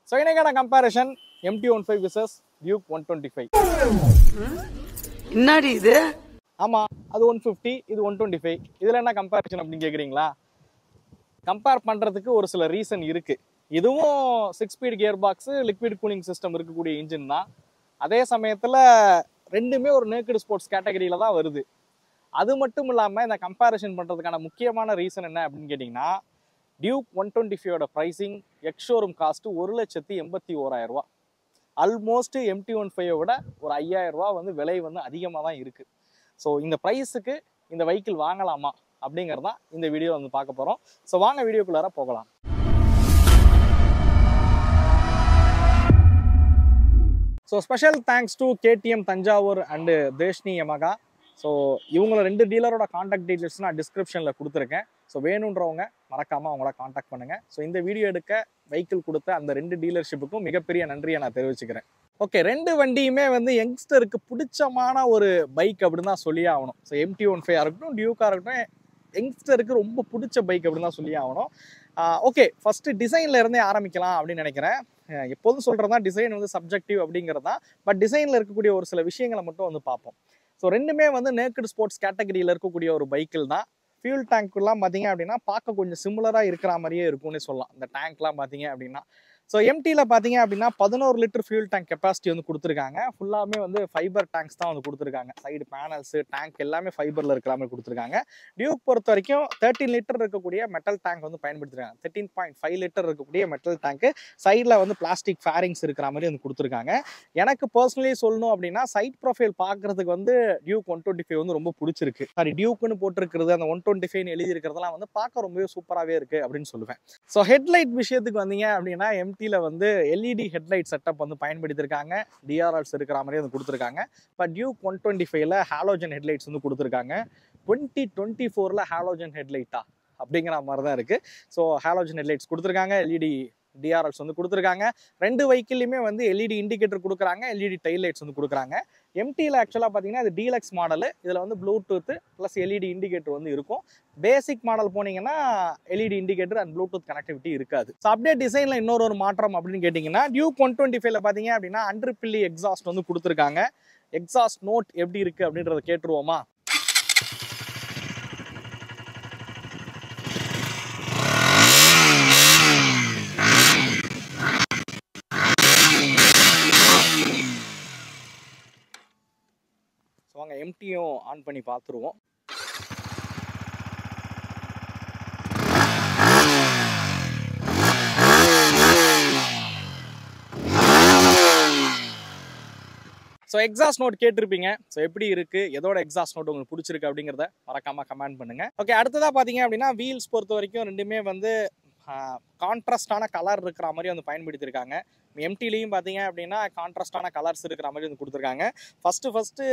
So இன்னைக்கான comparison MT-15 vs Duke 125. என்னடி இது? ஆமா, அது 150, இது 125. இதுல என்ன கம்பேரிஷன் அப்படின்னு கேக்குறீங்களா? கம்பேர் பண்றதுக்கு ஒரு சில ரீசன் இருக்கு. இதுவும் 6 speed gear box, liquid cooling system இருக்கக்கூடிய இன்ஜின் தான். அதே சமயத்துல ரெண்டுமே ஒரு நேக்கட் ஸ்போர்ட்ஸ் கேட்டகரியில தான் வருது. அது மட்டும் இல்லாம இந்த கம்பேரிஷன் பண்றதுக்கான முக்கியமான ரீசன் என்ன அப்படின்னு கேட்டீங்கன்னா, டியூக் 125ஓட ப்ரைசிங் எக்ஸ்ஷோரூம் காஸ்ட் 1,81,000 ரூபா. ஆல்மோஸ்ட் MT-15 விட ஒரு 5,000 ரூபா வந்து விலை வந்து அதிகமாக தான் இருக்கு. ஸோ இந்த ப்ரைஸுக்கு இந்த வெஹிக்கிள் வாங்கலாமா அப்படிங்கிறதான் இந்த வீடியோ வந்து பார்க்க போகிறோம். ஸோ வாங்க வீடியோக்குள்ளார போகலாம். So special thanks to KTM Thanjavur and தேஷ்னி யமகா. ஸோ இவங்கள ரெண்டு டீலரோட காண்டாக்ட் டீட்டெயில்ஸ் நான் டிஸ்கிரிப்ஷனில் கொடுத்துருக்கேன். ஸோ வேணுன்றவங்க மறக்காமல் அவங்கள காண்டாக்ட் பண்ணுங்கள். ஸோ இந்த வீடியோ எடுக்க வெஹிக்கிள் கொடுத்த அந்த ரெண்டு டீலர்ஷிப்புக்கும் மிகப்பெரிய நன்றியை நான் தெரிவிச்சுக்கிறேன். ஓகே, ரெண்டு வண்டியுமே வந்து யங்ஸ்டருக்கு பிடிச்சமான ஒரு பைக் அப்படின்னு தான் சொல்லியே ஆகணும். ஸோ MT-15 இருக்கட்டும், டியூக்காக இருக்கட்டும், யங்ஸ்டருக்கு ரொம்ப பிடிச்ச பைக் அப்படின்னு தான் சொல்லி ஆகணும். ஓகே, ஃபர்ஸ்ட் டிசைன்ல இருந்தே ஆரம்பிக்கலாம் அப்படின்னு நினைக்கிறேன். எப்போதும் சொல்றதா டிசைன் வந்து சப்ஜெக்டிவ் அப்படிங்கிறது தான். பட் டிசைன்ல இருக்கக்கூடிய ஒரு சில விஷயங்களை மட்டும் வந்து பார்ப்போம். ஸோ ரெண்டுமே வந்து நேக்கட் ஸ்போர்ட்ஸ் கேட்டகரியில் இருக்கக்கூடிய ஒரு பைக்கிள் தான். ஃபியூல் டேங்க்லாம் பார்த்தீங்க அப்படின்னா பார்க்க கொஞ்சம் சிமிலராக இருக்கிற மாதிரியே இருக்கும்னு சொல்லலாம். இந்த டேங்க்லாம் பார்த்தீங்க அப்படின்னா ஸோ MT-ல பார்த்தீங்க அப்படின்னா 11 லிட்டர் ஃபியூல் டேங்க் கெப்பாசிட்டி வந்து கொடுத்துருக்காங்க. ஃபுல்லாமே வந்து ஃபைபர் டேங்க்ஸ் தான் வந்து கொடுத்துருக்காங்க. சைடு பேனல்ஸு டேங்க் எல்லாமே ஃபைபரில் இருக்கிற மாதிரி கொடுத்துருக்காங்க. டியூக் பொறுத்த வரைக்கும் 13 லிட்டர் இருக்கக்கூடிய மெட்டல் டேங்க் வந்து பயன்படுத்திருக்காங்க. 13.5 லிட்டர் இருக்கக்கூடிய மெட்டல் டேங்க்கு சைடில் வந்து பிளாஸ்டிக் ஃபேரிங்ஸ் இருக்கிற மாதிரி வந்து கொடுத்துருக்காங்க. எனக்கு பர்சனலி சொல்லணும் அப்படின்னா சைட் ப்ரொஃபைல் பார்க்கறதுக்கு வந்து டியூக் 125 வந்து ரொம்ப பிடிச்சிருக்கு. சாரி, டியூக்குன்னு போட்டிருக்கிறது அந்த 125 எழுதி இருக்கிறதெல்லாம் வந்து பார்க்க ரொம்பவே சூப்பராகவே இருக்குது அப்படின்னு சொல்லுவேன். ஸோ ஹெட்லைட் விஷயத்துக்கு வந்தீங்க அப்படின்னா MT-ல வந்து LED ஹெட்லைட் செட்டப் வந்து பயன்படுத்தியிருக்காங்க. DRLs இருக்கிற மாதிரி வந்து கொடுத்துருக்காங்க. இப்போ டியூக் 125ல ஹாலோஜன் ஹெட்லைட்ஸ் வந்து கொடுத்துருக்காங்க. 2024ல் ஹாலோஜன் ஹெட்லைட்டா அப்படிங்கிற மாதிரி தான் இருக்குது. ஸோ ஹாலோஜன் ஹெட்லைட்ஸ் கொடுத்துருக்காங்க. LED DRLs வந்து கொடுத்துருக்காங்க. ரெண்டு வெஹிக்கிள்லையுமே வந்து LED இண்டிகேட்டர் கொடுக்குறாங்க, LED டைல் லைட்ஸ் வந்து கொடுக்குறாங்க. MT-ல ஆக்சுவலாக பார்த்தீங்கன்னா இது டீலக்ஸ் மாடலு. இதில் வந்து ப்ளூடூத் ப்ளஸ் LED இண்டிகேட்டர் வந்து இருக்கும். பேசிக் மாடல் போனீங்கன்னா LED indicator and Bluetooth connectivity இருக்காது. ஸோ அப்படியே டிசைனில் இன்னொரு மாற்றம் அப்படின்னு கேட்டிங்கன்னா டியூக் 125ல பார்த்தீங்க அப்படின்னா அண்டர்பில்லி எக்ஸாஸ்ட் வந்து கொடுத்துருக்காங்க. எக்ஸாஸ்ட் நோட் எப்படி இருக்குது அப்படின்றத கேட்டுருவோமா? வாங்க MT-யும் ஆன் பண்ணி பார்த்துருவோம். ஸோ எக்ஸாஸ்ட் நோட் கேட்டிருப்பீங்க. ஸோ எப்படி இருக்கு, எதோட எக்ஸாஸ்ட் நோட் உங்களுக்கு பிடிச்சிருக்கு அப்படிங்கிறத மறக்காம கமெண்ட் பண்ணுங்க. ஓகே, அடுத்ததாக பார்த்தீங்க அப்படின்னா வீல்ஸ் பொறுத்த வரைக்கும் ரெண்டுமே வந்து கான்ட்ராஸ்டான கலர் இருக்கிற மாதிரி வந்து பயன்படுத்தியிருக்காங்க. MT-லையும் பார்த்தீங்க அப்படின்னா கான்ட்ராஸ்டான கலர்ஸ் இருக்கிற மாதிரி வந்து கொடுத்துருக்காங்க. ஃபஸ்ட்டு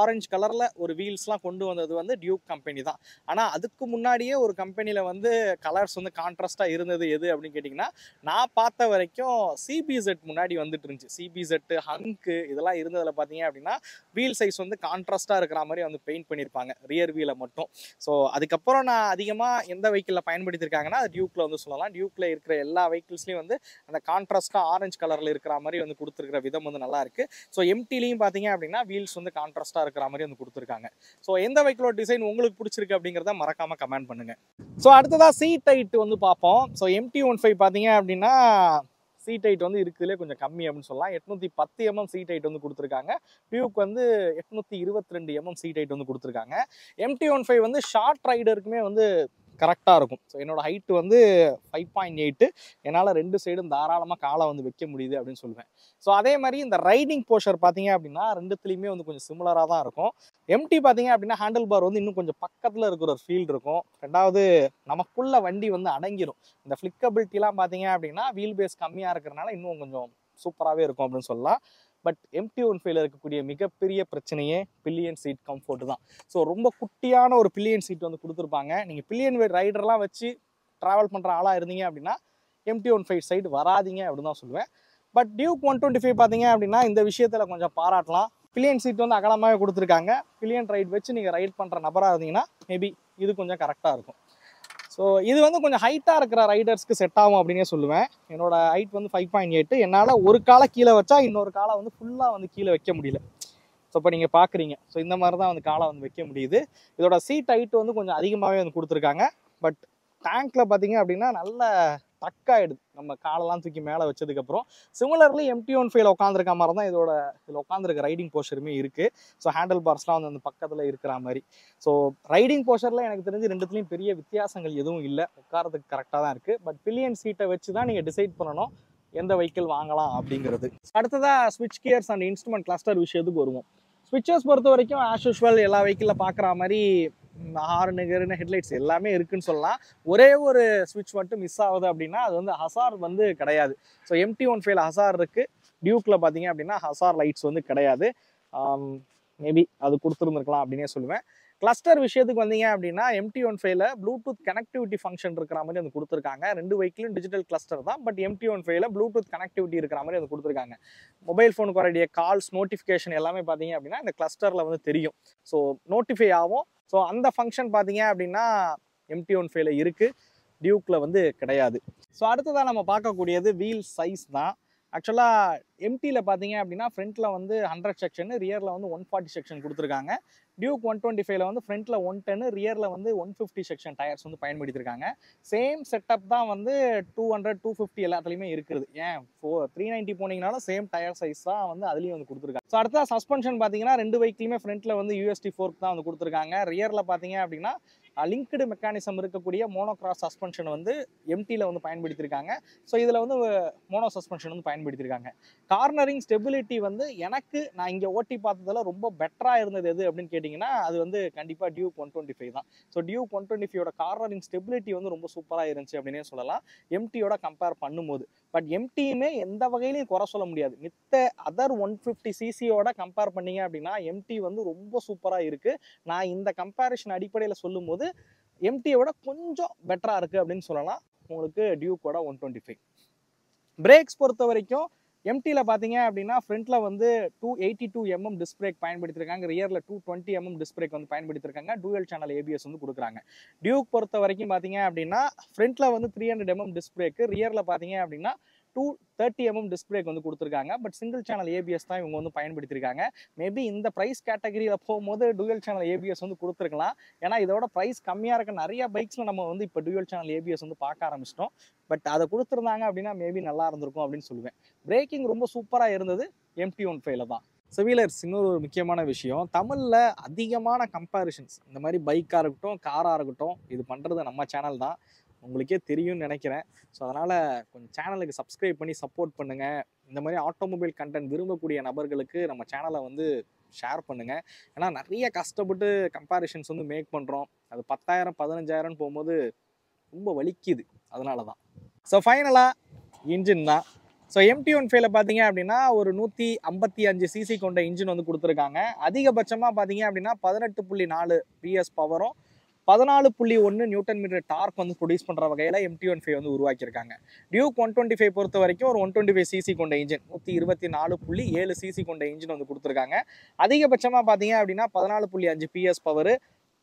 ஆரஞ்சு கலரில் ஒரு வீல்ஸ்லாம் கொண்டு வந்தது வந்து டியூக் கம்பெனி தான். ஆனால் அதுக்கு முன்னாடியே ஒரு கம்பெனியில் வந்து கலர்ஸ் வந்து கான்ட்ராஸ்டாக இருந்தது எது அப்படின்னு கேட்டிங்கன்னா, நான் பார்த்த வரைக்கும் CBZ முன்னாடி வந்துட்டு இருந்துச்சு. CBZ, ஹங்கு இதெல்லாம் இருந்ததில் பார்த்தீங்க அப்படின்னா வீல் சைஸ் வந்து கான்ட்ராஸ்டாக இருக்கிற மாதிரி வந்து பெயிண்ட் பண்ணியிருப்பாங்க ரியர் வீலை மட்டும். ஸோ அதுக்கப்புறம் நான் அதிகமாக எந்த வெஹிக்கிளில் பயன்படுத்தியிருக்காங்கன்னா அது டியூக்கில் வந்து சொல்லலாம். டியூக்கில் இருக்கிற எல்லா வெஹிக்கிள்ஸ்லையும் வந்து அந்த கான்ட்ராஸ்டாக ஆரஞ்சு கலரில் இருக்கிற மாதிரி வந்து கொடுத்துருக்கிற விதம் வந்து நல்லா இருக்குது. ஸோ MT-லையும் பார்த்தீங்க அப்படின்னா வீல்ஸ் வந்து கான்ட்ராஸ்டாக இருக்கிற மாதிரி வந்து கொடுத்துருக்காங்க. ஸோ எந்த வெஹிக்கிளோட டிசைன் உங்களுக்கு பிடிச்சிருக்கு அப்படிங்கிறத மறக்காமல் கமெண்ட் பண்ணுங்கள். ஸோ அடுத்ததாக சீட் ஹைட் வந்து பார்ப்போம். ஸோ MT-15 பார்த்தீங்க அப்படின்னா சீட் ஹைட் வந்து இருக்குதுலே கொஞ்சம் கம்மி அப்படின்னு சொல்லலாம். 810 mm சீட் ஹைட் வந்து கொடுத்துருக்காங்க. டியூக் வந்து 822 mm சீட் ஹைட் வந்து கொடுத்துருக்காங்க. MT-15 வந்து ஷார்ட் ரைடருக்குமே வந்து கரெக்டாக இருக்கும். ஸோ என்னோட ஹைட்டு வந்து 5.8. என்னால் ரெண்டு சைடும் தாராளமாக காலை வந்து வைக்க முடியுது அப்படின்னு சொல்லுவேன். ஸோ அதே மாதிரி இந்த ரைடிங் போஸ்டர் பார்த்தீங்க அப்படின்னா ரெண்டுத்துலேயுமே வந்து கொஞ்சம் சிமிலராக தான் இருக்கும். MT பார்த்தீங்க அப்படின்னா ஹேண்டில் பார் வந்து இன்னும் கொஞ்சம் பக்கத்தில் இருக்கிற ஒரு ஃபீல் இருக்கும். ரெண்டாவது நமக்குள்ள வண்டி வந்து அடங்கிடும். இந்த ஃப்ளிக்கபிலிட்டிலாம் பார்த்தீங்க அப்படின்னா வீல் பேஸ் கம்மியாக இருக்கிறனால இன்னும் கொஞ்சம் சூப்பராகவே இருக்கும் அப்படின்னு சொல்லலாம். பட் MT-15ல இருக்கக்கூடிய மிகப்பெரிய பிரச்சனையே பில்லியன் சீட் கம்ஃபோர்ட் தான். ஸோ ரொம்ப குட்டியான ஒரு பில்லியன் சீட் வந்து கொடுத்துருப்பாங்க. நீங்கள் பில்லியன் வெயிட் ரைடர்லாம் வச்சு ட்ராவல் பண்ணுற ஆளாக இருந்தீங்க அப்படின்னா MT-15 சைடு வராதிங்க அப்படின்னு தான் சொல்லுவேன். பட் டியூக் 125 பார்த்தீங்க அப்படின்னா இந்த விஷயத்தில் கொஞ்சம் பாராட்டலாம். பில்லியன் சீட் வந்து அகலமாகவே கொடுத்துருக்காங்க. பில்லியன் ரைட் வச்சு நீங்கள் ரைட் பண்ணுற நபராக இருந்தீங்கன்னா மேபி இது கொஞ்சம் கரெக்டாக இருக்கும். ஸோ இது வந்து கொஞ்சம் ஹைட்டாக இருக்கிற ரைடர்ஸ்க்கு செட் ஆகும் அப்படின்னே சொல்லுவேன். என்னோட ஹைட் வந்து 5.8. என்னால் ஒரு காலை கீழே வச்சா இன்னொரு காலை வந்து ஃபுல்லாக வந்து கீழே வைக்க முடியல. ஸோ இப்போ நீங்கள் பார்க்குறீங்க. ஸோ இந்த மாதிரி தான் வந்து காலை வந்து வைக்க முடியுது. இதோட சீட் ஹைட் வந்து கொஞ்சம் அதிகமாகவே வந்து கொடுத்துருக்காங்க. பட் டேங்க்கில் பார்த்தீங்க அப்படின்னா நல்ல டக்காயிடுது நம்ம காலெல்லாம் தூக்கி மேலே வச்சதுக்கப்புறம். சிமிலர்லி MT-15 உட்காந்துருக்க மாதிரி தான் இதில் உட்காந்துருக்க ரைடிங் போஸ்டருமே இருக்குது. ஸோ ஹேண்டில் பார்ஸ்லாம் வந்து அந்த பக்கத்தில் இருக்கிற மாதிரி. ஸோ ரைடிங் போஸ்டரில் எனக்கு தெரிஞ்சு ரெண்டுத்துலேயும் பெரிய வித்தியாசங்கள் எதுவும் இல்லை. உட்காரத்துக்கு கரெக்டாக தான் இருக்குது. பட் பில்லியன் சீட்டை வச்சு தான் நீங்கள் டிசைட் பண்ணணும் எந்த வெஹிக்கிள் வாங்கலாம் அப்படிங்கிறது. அடுத்ததாக ஸ்விட்ச் கியர்ஸ் அண்ட் இன்ஸ்ட்ருமெண்ட் கிளஸ்டர் விஷயத்துக்கு வருவோம். ஸ்விட்சஸ் பொறுத்த வரைக்கும் ஆஸ் யூஷுவல் எல்லா வெஹிக்கிளில் பார்க்குற மாதிரி ஹார்னு கருன்னு ஹெட்லைட்ஸ் எல்லாமே இருக்குன்னு சொல்லலாம். ஒரே ஒரு ஸ்விட்ச் மட்டும் மிஸ் ஆகுது அப்படின்னா அது வந்து ஹசார் வந்து கிடையாது. ஸோ MT-15 ஹசார் இருக்குது. டியூக்கில் பார்த்தீங்க அப்படின்னா ஹசார் லைட்ஸ் வந்து கிடையாது. மேபி அது கொடுத்துருந்துருக்கலாம் அப்படின்னே சொல்லுவேன். கிளஸ்டர் விஷயத்துக்கு வந்தீங்க அப்படின்னா MT-15 ப்ளூடூத் கனெக்டிவிட்டி ஃபங்க்ஷன் இருக்கிற மாதிரி வந்து கொடுத்துருக்காங்க. ரெண்டு வெஹிக்கிளும் டிஜிட்டல் கிளஸ்டர் தான். பட் MT-15 ப்ளூடூத் கனெக்டிவிட்டி இருக்கிற மாதிரி வந்து கொடுத்துருக்காங்க. மொபைல் ஃபோனுக்கு வரக்கூடிய கால்ஸ் நோட்டிஃபிகேஷன் எல்லாமே பார்த்தீங்க அப்படின்னா இந்த கிளஸ்டரில் வந்து தெரியும். ஸோ நோட்டிஃபை ஆகும். ஸோ அந்த ஃபங்க்ஷன் பார்த்தீங்க அப்படின்னா MT-15 இருக்குது, டியூக்கில் வந்து கிடையாது. ஸோ அடுத்ததாக நம்ம பார்க்கக்கூடியது வீல் சைஸ் தான். ஆக்சுவலாக MT-ல பார்த்தீங்க அப்படின்னா ஃப்ரண்ட்டில் வந்து 100 செக்ஷன், ரியரில் வந்து 140 செக்ஷன் கொடுத்துருக்காங்க. டியூக் 125 வந்து ஃப்ரண்ட்டில் 110, ரியரில் வந்து 150 செக்ஷன் டயர்ஸ் வந்து பயன்படுத்தியிருக்காங்க. சேம் செட்டப் தான் வந்து 200, 250 எல்லாத்துலேயுமே இருக்குது. ஏன் 390 போனீங்கனாலும் சேம் டயர் சைஸ் தான் வந்து அதுலேயும் வந்து கொடுத்துருக்காங்க. ஸோ அடுத்த சஸ்பென்ஷன் பார்த்தீங்கன்னா ரெண்டு வெஹிக்கிளுமே ஃப்ரண்ட்டில் வந்து USD ஃபோர்க் தான் வந்து கொடுத்துருக்காங்க. ரியரில் பார்த்தீங்க அப்படின்னா லிங்க்டு மெக்கானிசம் இருக்கக்கூடிய மோனோக்ராஸ் சஸ்பென்ஷன் வந்து MT-ல வந்து பயன்படுத்தியிருக்காங்க. ஸோ இதில் வந்து மோனோ சஸ்பென்ஷன் வந்து பயன்படுத்தியிருக்காங்க. கார்னரிங் ஸ்டெபிலிட்டி வந்து நான் இங்கே ஓட்டி பார்த்ததில் ரொம்ப பெட்டராக இருந்தது எது அப்படின்னு கேட்டிங்கன்னா அது வந்து கண்டிப்பாக டியூக் 125 தான். ஸோ டியூக் 125யோட கார்னரிங் ஸ்டெபிலிட்டி வந்து ரொம்ப சூப்பராக இருந்துச்சு அப்படின்னே சொல்லலாம் MT-யோட கம்பேர் பண்ணும்போது. பட் MT-யுமே எந்த வகையிலையும் குறை சொல்ல முடியாது. மித்த அதர் 150cc-யோட கம்பேர் பண்ணீங்க அப்படின்னா MT வந்து ரொம்ப சூப்பராக இருக்குது. நான் இந்த கம்பேரிஷன் அடிப்படையில் சொல்லும்போது MT-யை விட கொஞ்சம் பெட்டராக இருக்குது அப்படின்னு சொல்லலாம் உங்களுக்கு டியூக்கோட 125. பிரேக்ஸ் பொறுத்த வரைக்கும் MT-ல பார்த்தீங்க அப்படின்னா ஃப்ரண்ட்டில் வந்து 282mm டிஸ்க் பிரேக் பயன்படுத்தியிருக்காங்க. ரியரில் 220mm டிஸ்க் பிரேக் வந்து பயன்படுத்தியிருக்காங்க. டூயல் சேனல் ABS வந்து கொடுக்குறாங்க. டியூக் பொறுத்த வரைக்கும் பார்த்தீங்க அப்படின்னா ஃப்ரண்ட்டில் வந்து 300mm டிஸ்க் பிரேக்கு, ரியரில் பார்த்தீங்க அப்படின்னா 230mm டிஸ்க் பிரேக் வந்து கொடுத்துருக்காங்க. பட் சிங்கிள் சேனல் ABS தான் இவங்க வந்து பயன்படுத்தியிருக்காங்க. மேபி இந்த ப்ரைஸ் கேட்டகரியில் போகும்போது டூயல் சேனல் ABS வந்து கொடுத்துருக்கலாம். ஏன்னா இதோட ப்ரைஸ் கம்மியாக இருக்க நிறைய பைக்ஸில் நம்ம வந்து இப்போ டூயல் சேனல் ABS வந்து பார்க்க ஆரம்பிச்சிட்டோம். பட் அதை கொடுத்துருந்தாங்க அப்படின்னா மேபி நல்லா இருந்திருக்கும் அப்படின்னு சொல்லுவேன். பிரேக்கிங் ரொம்ப சூப்பராக இருந்தது MT-15 தான். சிவிலர்ஸ் இன்னொரு ஒரு முக்கியமான விஷயம், தமிழில் அதிகமான கம்பேரிஷன்ஸ் இந்த மாதிரி பைக்காக இருக்கட்டும் காராக இருக்கட்டும் இது பண்ணுறது நம்ம சேனல் தான். உங்களுக்கே தெரியும்னு நினைக்கிறேன். ஸோ அதனால் கொஞ்சம் சேனலுக்கு சப்ஸ்கிரைப் பண்ணி சப்போர்ட் பண்ணுங்கள். இந்த மாதிரி ஆட்டோமொபைல் கண்டென்ட் விரும்பக்கூடிய நபர்களுக்கு நம்ம சேனலை வந்து ஷேர் பண்ணுங்கள். ஏன்னா நிறைய கஷ்டப்பட்டு கம்பேரிஷன்ஸ் வந்து மேக் பண்ணுறோம். அது 10,000 15,000 போகும்போது ரொம்ப வலிக்குது. அதனால தான். ஸோ ஃபைனலாக இன்ஜின் தான். ஸோ MT-15 பார்த்தீங்க அப்படின்னா ஒரு 155cc கொண்ட இன்ஜின் வந்து கொடுத்துருக்காங்க. அதிகபட்சமாக பார்த்தீங்க அப்படின்னா 18.4 PS பவரும் 14.1 நியூட்டன் மீட்டர் டார்க் வந்து ப்ரொடியூஸ் பண்ணுற வகையில் MT-15 வந்து உருவாக்கியிருக்காங்க. டியூக் 125 பொறுத்த வரைக்கும் ஒரு 125cc கொண்ட இன்ஜின் 124.7cc கொண்ட இன்ஜின் வந்து கொடுத்துருக்காங்க. அதிகபட்சமாக பார்த்தீங்க அப்படின்னா 14.5 PS power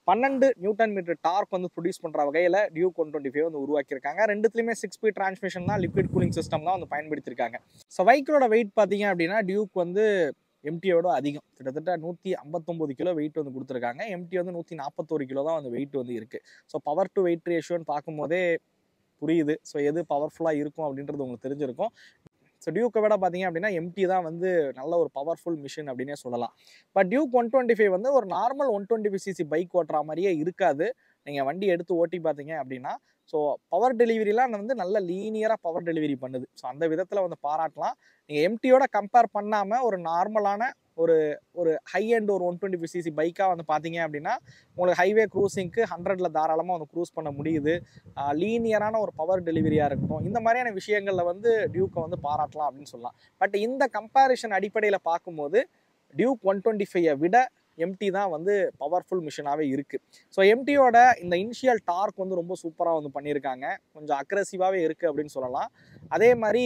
12 newton metre torque வந்து ப்ரொடியூஸ் பண்ணுற வகையில் டியூக் 125 வந்து உருவாக்கியிருக்காங்க. ரெண்டுத்துலையுமே 6 ஸ்பீட் டிரான்ஸ்மிஷன் தான், லிக்விட் கூலிங் சிஸ்டம் தான் வந்து பயன்படுத்தியிருக்காங்க. ஸோ வெஹிக்கிளோட வெயிட் பார்த்தீங்க அப்படின்னா டியூக் வந்து MT-யோட அதிகம், கிட்டத்தட்ட 159 கிலோ வெயிட் வந்து கொடுத்துருக்காங்க. MT வந்து 141 கிலோ தான் வந்து வெயிட் வந்து இருக்குது. ஸோ பவர் டு வெயிட் ரேஷியோன்னு பார்க்கும்போதே புரியுது. ஸோ எது பவர்ஃபுல்லாக இருக்கும் அப்படின்றது உங்களுக்கு தெரிஞ்சிருக்கும். ஸோ டியூக்கை விட பார்த்தீங்க அப்படின்னா MT தான் வந்து நல்ல ஒரு பவர்ஃபுல் மிஷின் அப்படின்னே சொல்லலாம். பட் டியூக் 125 வந்து ஒரு நார்மல் 125cc பைக் ஓட்டுற மாதிரியே இருக்காது. நீங்கள் வண்டி எடுத்து ஓட்டி பார்த்தீங்க அப்படின்னா ஸோ பவர் டெலிவரிலாம் வந்து நல்ல லீனியராக பவர் டெலிவரி பண்ணுது. ஸோ அந்த விதத்தில் வந்து பாராட்டலாம். நீங்கள் MT-யோட கம்பேர் பண்ணாமல் ஒரு நார்மலான ஒரு ஹை அண்ட் ஒரு 125cc பைக்காக வந்து பார்த்தீங்க அப்படின்னா உங்களுக்கு ஹைவே க்ரூசிங்க்கு 100ல் தாராளமாக வந்து க்ரூஸ் பண்ண முடியுது. லீனியரான ஒரு பவர் டெலிவரியாக இருக்கட்டும், இந்த மாதிரியான விஷயங்களில் வந்து டியூக்கை வந்து பாராட்டலாம் அப்படின்னு சொல்லலாம். பட் இந்த கம்பேரிஷன் அடிப்படையில் பார்க்கும்போது டியூக் 125 விட MT தான் வந்து பவர்ஃபுல் மிஷினாகவே இருக்குது. ஸோ MT-யோட இந்த இனிஷியல் டார்க் வந்து ரொம்ப சூப்பராக வந்து பண்ணியிருக்காங்க. கொஞ்சம் அக்ரெசிவாகவே இருக்குது அப்படின்னு சொல்லலாம். அதே மாதிரி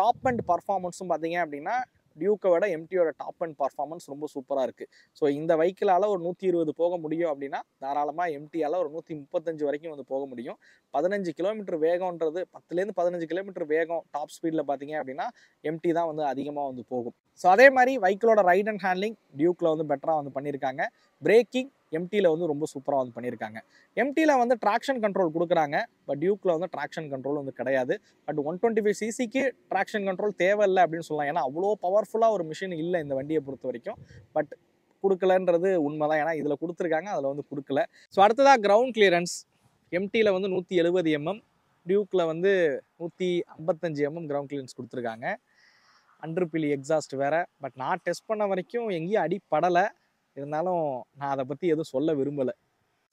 டாப் அண்ட் பர்ஃபார்மன்ஸும் பார்த்தீங்க அப்படின்னா டியூக்கை விட எம்டியோட டாப் அண்ட் பர்ஃபார்மன்ஸ் ரொம்ப சூப்பராக இருக்குது. ஸோ இந்த வெஹிக்கிளால் ஒரு 120 போக முடியும் அப்படின்னா தாராளமாக எம்டியால் ஒரு 135 வரைக்கும் வந்து போக முடியும். 15 கிலோமீட்டர் வேகம்ன்றது 10லேருந்து 15 கிலோமீட்டர் வேகம் டாப் ஸ்பீடில் பார்த்தீங்க அப்படின்னா எம்டி தான் வந்து அதிகமாக வந்து போகும். ஸோ அதே மாதிரி வெஹிக்கிளோட ரைட் அண்ட் ஹேண்ட்லிங் டியூக்கில் வந்து பெட்டராக வந்து பண்ணியிருக்காங்க. பிரேக்கிங் எம்டியில் வந்து ரொம்ப சூப்பராக வந்து பண்ணியிருக்காங்க. எம்டியில் வந்து ட்ராக்ஷன் கண்ட்ரோல் கொடுக்குறாங்க, பட் டியூக்கில் வந்து ட்ராக்ஷன் கண்ட்ரோல் வந்து கிடையாது. பட் 125cc ட்ராக்ஷன் கண்ட்ரோல் தேவையில்லை அப்படின்னு சொல்லலாம். ஏன்னா அவ்வளோ பவர்ஃபுல்லாக ஒரு மிஷின் இல்லை இந்த வண்டியை பொறுத்த வரைக்கும். பட் கொடுக்கலன்றது உண்மைதான், ஏன்னா இதில் கொடுத்துருக்காங்க, அதில் வந்து கொடுக்கல. ஸோ அடுத்ததாக கிரவுண்ட் கிளியரன்ஸ் எம்டியில் வந்து 170 mm, டியூக்கில் வந்து 155 mm கிரவுண்ட் கிளியரன்ஸ் கொடுத்துருக்காங்க. அண்டர்பிலி எக்ஸாஸ்ட் வேறு. பட் நான் டெஸ்ட் பண்ண வரைக்கும் எங்கேயும் அடிப்படலை, இருந்தாலும் நான் அதை பற்றி எதுவும் சொல்ல விரும்பலை.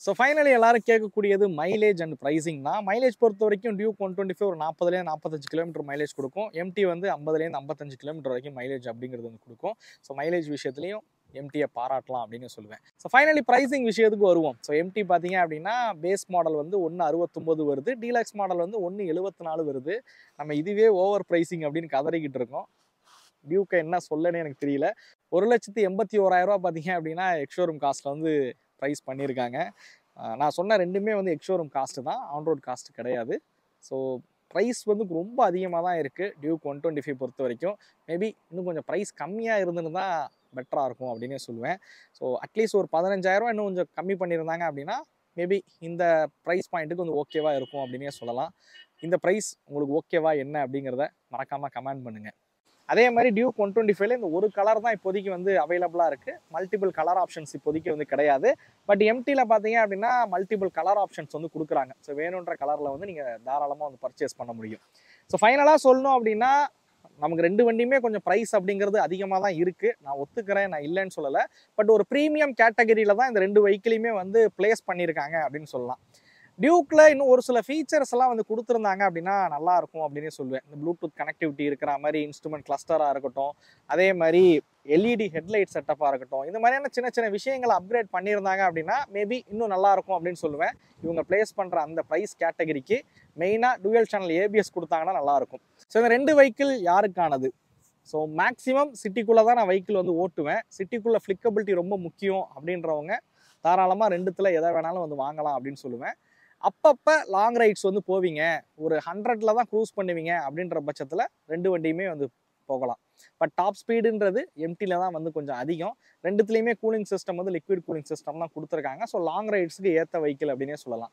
ஸோ ஃபைனலி எல்லாரும் கேட்கக்கூடியது மைலேஜ் அண்ட் ப்ரைஸிங் தான். மைலேஜ் பொறுத்த வரைக்கும் டியூக் 125 ஒரு 40லேருந்து 45 கிலோமீட்டர் மைலேஜ் கொடுக்கும். எம்டி வந்து 50லேருந்து 55 கிலோமீட்டர் வரைக்கும் மைலேஜ் அப்படிங்கிறது வந்து கொடுக்கும். ஸோ மைலேஜ் விஷயத்துலையும் எம்டியை பாராட்டலாம் அப்படின்னு சொல்லுவேன். ஸோ ஃபைனலி ப்ரைஸிங் விஷயத்துக்கு வருவோம். ஸோ எம்டி பார்த்தீங்க அப்படின்னா பேஸ் மாடல் வந்து 169 வருது, டீலக்ஸ் மாடல் வந்து 174 வருது. நம்ம இதுவே ஓவர் ப்ரைஸிங் அப்படின்னு கதறிக்கிட்டு இருக்கோம். டியூக்கை என்ன சொல்லன்னு எனக்கு தெரியல. 1,81,000 பார்த்தீங்க அப்படின்னா எக்ஸ்ஷோரூம் காஸ்ட்டில் வந்து ப்ரைஸ் பண்ணியிருக்காங்க. நான் சொன்ன ரெண்டுமே வந்து எக்ஸ்ஷோரூம் காஸ்ட்டு தான், ஆன் ரோட் காஸ்ட்டு கிடையாது. ஸோ ப்ரைஸ் வந்து ரொம்ப அதிகமாக தான் இருக்குது டியூக் 125 பொறுத்த வரைக்கும். மேபி இன்னும் கொஞ்சம் ப்ரைஸ் கம்மியாக இருந்துருந்தா பெட்டராக இருக்கும் அப்படின்னே சொல்லுவேன். ஸோ அட்லீஸ்ட் ஒரு 15,000 இன்னும் கொஞ்சம் கம்மி பண்ணியிருந்தாங்க அப்படின்னா மேபி இந்த ப்ரைஸ் பாயிண்ட்டுக்கு வந்து ஓகேவாக இருக்கும் அப்படின்னே சொல்லலாம். இந்த ப்ரைஸ் உங்களுக்கு ஓகேவா என்ன அப்படிங்கிறத மறக்காமல் கமெண்ட் பண்ணுங்கள். அதே மாதிரி டியூக் 125ல இந்த ஒரு கலர் தான் இப்போதைக்கு வந்து அவைலபிளாக இருக்குது. மல்டிபிள் கலர் ஆப்ஷன்ஸ் இப்போதைக்கு வந்து கிடையாது. பட் எம்டியில் பார்த்தீங்க அப்படின்னா மல்டிபிள் கலர் ஆப்ஷன்ஸ் வந்து கொடுக்குறாங்க. ஸோ வேணுன்ற கலரில் வந்து நீங்கள் தாராளமாக வந்து பர்ச்சேஸ் பண்ண முடியும். ஸோ ஃபைனலாக சொல்லணும் அப்படின்னா நமக்கு ரெண்டு வண்டியுமே கொஞ்சம் ப்ரைஸ் அப்படிங்கிறது அதிகமாக தான் இருக்குது. நான் ஒத்துக்கிறேன், நான் இல்லைன்னு சொல்லலை. பட் ஒரு ப்ரீமியம் கேட்டகரியில் தான் இந்த ரெண்டு வெஹிக்கிளையுமே வந்து பிளேஸ் பண்ணியிருக்காங்க அப்படின்னு சொல்லலாம். டியூக்கில் இன்னும் ஒரு சில ஃபீச்சர்ஸ் எல்லாம் வந்து கொடுத்துருந்தாங்க அப்படின்னா நல்லாயிருக்கும் அப்படின்னே சொல்லுவேன். இந்த ப்ளூடூத் கனெக்டிவிட்டி இருக்கிற மாதிரி இன்ஸ்ட்ருமெண்ட் கிளஸ்டராக இருக்கட்டும், அதே மாதிரி எல்இடி ஹெட்லைட் செட்டப்பாக இருக்கட்டும், இந்த மாதிரியான சின்ன சின்ன விஷயங்களை அப்கிரேட் பண்ணியிருந்தாங்க அப்படின்னா மேபி இன்னும் நல்லாயிருக்கும் அப்படின்னு சொல்லுவேன். இவங்க பிளேஸ் பண்ணுற அந்த ப்ரைஸ் கேட்டகரிக்கு மெயினாக டூயல் சேனல் ஏபிஎஸ் கொடுத்தாங்கன்னா நல்லாயிருக்கும். ஸோ இந்த ரெண்டு வெஹிக்கிள் யாருக்கானது? ஸோ மேக்ஸிமம் சிட்டிக்குள்ளே தான் நான் வெஹிக்கிள் வந்து ஓட்டுவேன். சிட்டிக்குள்ளே ஃப்ளிக்கபிலிட்டி ரொம்ப முக்கியம் அப்படின்றவங்க தாராளமாக ரெண்டுத்தில் எதை வேணாலும் வந்து வாங்கலாம் அப்படின்னு சொல்லுவேன். அப்பப்போ லாங் ரைட்ஸ் வந்து போவீங்க, ஒரு 100ல் தான் க்ரூஸ் பண்ணுவீங்க அப்படின்ற பட்சத்தில் ரெண்டு வண்டியுமே வந்து போகலாம். பட் டாப் ஸ்பீடுன்றது எம்டியில் தான் வந்து கொஞ்சம் அதிகம். ரெண்டுத்துலேயுமே கூலிங் சிஸ்டம் வந்து லிக்விட் கூலிங் சிஸ்டம் தான் கொடுத்துருக்காங்க. ஸோ லாங் ரைட்ஸுக்கு ஏற்ற வெஹிக்கிள் அப்படின்னே சொல்லலாம்.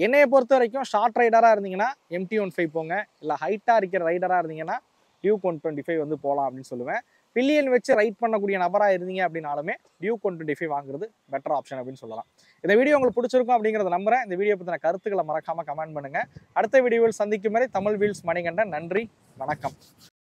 என்னையை பொறுத்த வரைக்கும் ஷார்ட் ரைடராக இருந்தீங்கன்னா MT-15 போங்க, இல்லை ஹைட்டாக இருக்கிற ரைடராக இருந்தீங்கன்னா டியூக் 125 வந்து போகலாம் அப்படின்னு சொல்லுவேன். பில்லியன் வச்சு ரைட் பண்ணக்கூடிய நபராக இருந்தீங்க அப்படின்னாலுமே டியூக் 125 வாங்குறது பெட்டர் ஆப்ஷன் அப்படின்னு சொல்லலாம். இந்த வீடியோ உங்களுக்கு பிடிச்சிருக்கும் அப்படிங்கிறத நம்புறேன். இந்த வீடியோ பற்றின கருத்துக்களை மறக்காமல் கமெண்ட் பண்ணுங்கள். அடுத்த வீடியோவில் சந்திக்கும் வரை தமிழ் வீல்ஸ் மணிகண்டன். நன்றி, வணக்கம்.